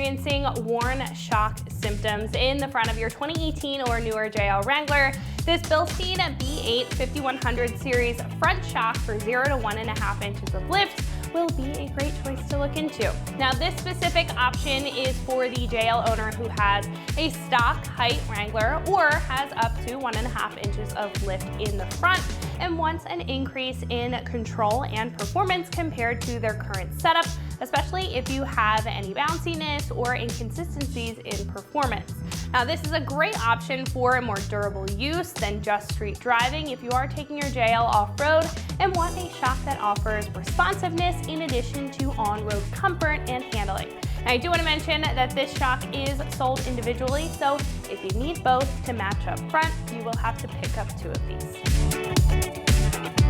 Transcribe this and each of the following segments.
experiencing worn shock symptoms in the front of your 2018 or newer JL Wrangler, this Bilstein B8 5100 series front shock for 0 to 1.5 inches of lift will be a great choice to look into. Now, this specific option is for the JL owner who has a stock height Wrangler or has up to 1.5 inches of lift in the front and wants an increase in control and performance compared to their current setup, especially if you have any bounciness or inconsistencies in performance. Now, this is a great option for a more durable use than just street driving if you are taking your JL off-road and want a shock that offers responsiveness in addition to on-road comfort and handling. Now, I do want to mention that this shock is sold individually, so if you need both to match up front, you will have to pick up 2 of these.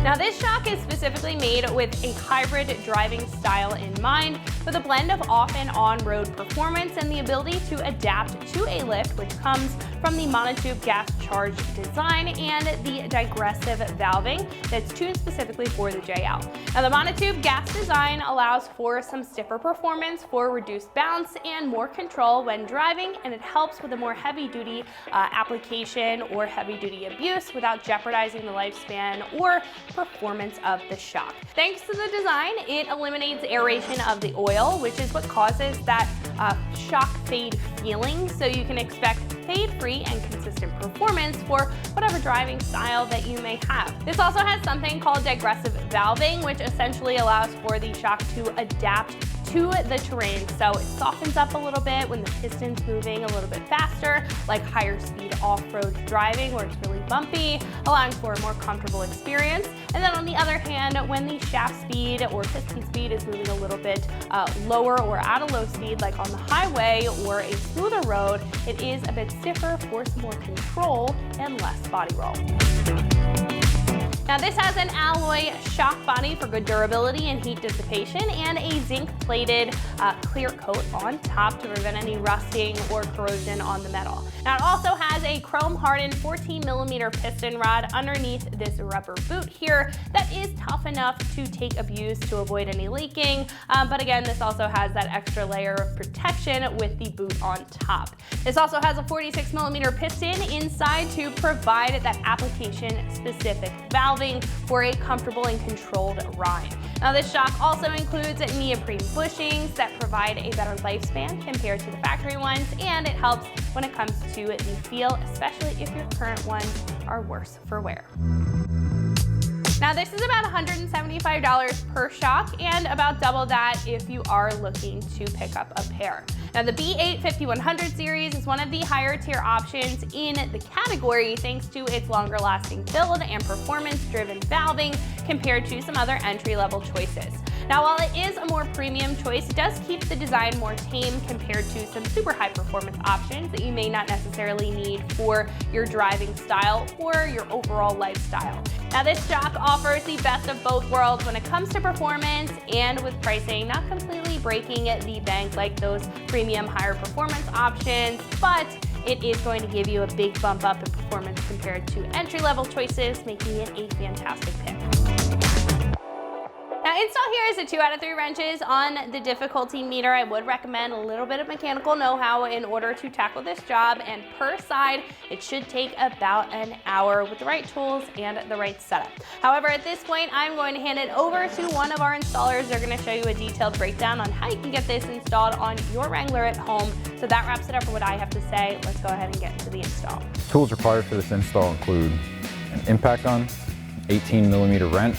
Now, this shock is specifically made with a hybrid driving style in mind, with a blend of off and on-road performance and the ability to adapt to a lift, which comes from the monotube gas charged design and the digressive valving that's tuned specifically for the JL. Now, the monotube gas design allows for some stiffer performance for reduced bounce and more control when driving, and it helps with a more heavy-duty application or heavy-duty abuse without jeopardizing the lifespan or performance of the shock. Thanks to the design, it eliminates aeration of the oil, which is what causes that shock fade feeling, so you can expect fade-free and consistent performance for whatever driving style that you may have. This also has something called digressive valving, which essentially allows for the shock to adapt to the terrain, so it softens up a little bit when the piston's moving a little bit faster, like higher speed off-road driving where it's really bumpy, allowing for a more comfortable experience. And then on the other hand, when the shaft speed or piston speed is moving a little bit lower or at a low speed, like on the highway or a smoother road, it is a bit stiffer for some more control and less body roll. Now, this has an alloy shock body for good durability and heat dissipation and a zinc-plated clear coat on top to prevent any rusting or corrosion on the metal. Now, it also has a chrome-hardened 14mm piston rod underneath this rubber boot here that is tough enough to take abuse to avoid any leaking, but again, this also has that extra layer of protection with the boot on top. This also has a 46mm piston inside to provide that application-specific valve for a comfortable and controlled ride. Now, this shock also includes neoprene bushings that provide a better lifespan compared to the factory ones, and it helps when it comes to the feel, especially if your current ones are worse for wear. Now, this is about $175 per shock and about double that if you are looking to pick up a pair. Now, the B8 5100 series is one of the higher tier options in the category thanks to its longer lasting build and performance driven valving compared to some other entry level choices. Now, while it is a more premium choice, it does keep the design more tame compared to some super high performance options that you may not necessarily need for your driving style or your overall lifestyle. Now, this shock offers the best of both worlds when it comes to performance and with pricing, not completely breaking the bank like those premium higher performance options, but it is going to give you a big bump up in performance compared to entry-level choices, making it a fantastic pick. Now, install here is a 2 out of 3 wrenches on the difficulty meter. I would recommend a little bit of mechanical know-how in order to tackle this job, and per side, it should take about an hour with the right tools and the right setup. However, at this point, I'm going to hand it over to one of our installers. They're going to show you a detailed breakdown on how you can get this installed on your Wrangler at home. So that wraps it up for what I have to say. Let's go ahead and get into the install. Tools required for this install include an impact gun, 18mm wrench,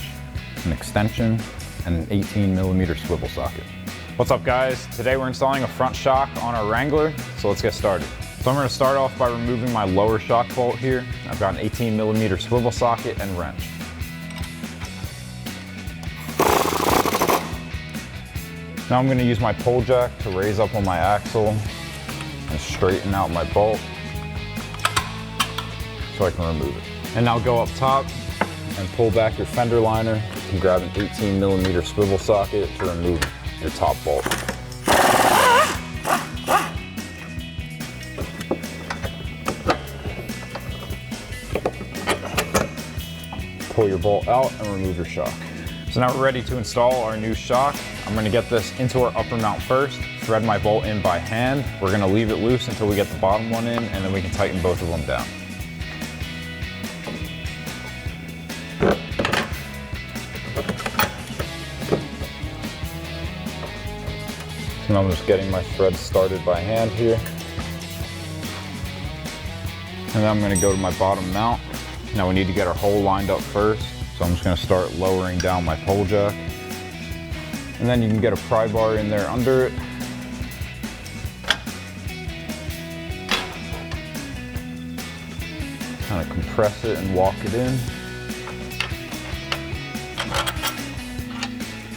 an extension, and an 18mm swivel socket. What's up, guys? Today we're installing a front shock on our Wrangler, so let's get started. So I'm going to start off by removing my lower shock bolt here. I've got an 18mm swivel socket and wrench. Now I'm going to use my pull jack to raise up on my axle and straighten out my bolt so I can remove it. And now go up top and pull back your fender liner and grab an 18mm swivel socket to remove your top bolt. Pull your bolt out and remove your shock. So now we're ready to install our new shock. I'm going to get this into our upper mount first. thread my bolt in by hand. We're gonna leave it loose until we get the bottom one in, and then we can tighten both of them down. So I'm just getting my threads started by hand here. And then I'm gonna go to my bottom mount. Now we need to get our hole lined up first. So I'm just gonna start lowering down my pole jack. And then you can get a pry bar in there under it. Kind of compress it and walk it in.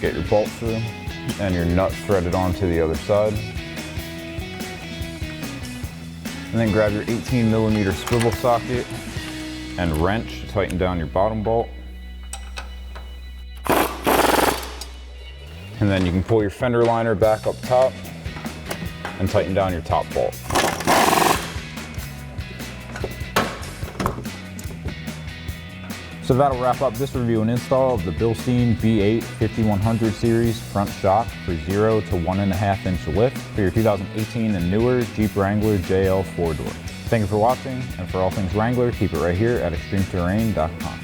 Get your bolt through and your nut threaded onto the other side. And then grab your 18mm swivel socket and wrench to tighten down your bottom bolt. And then you can pull your fender liner back up top and tighten down your top bolt. So that'll wrap up this review and install of the Bilstein B8 5100 series front shock for 0 to 1.5 inch lift for your 2018 and newer Jeep Wrangler JL 4-door. Thank you for watching, and for all things Wrangler, keep it right here at extremeterrain.com.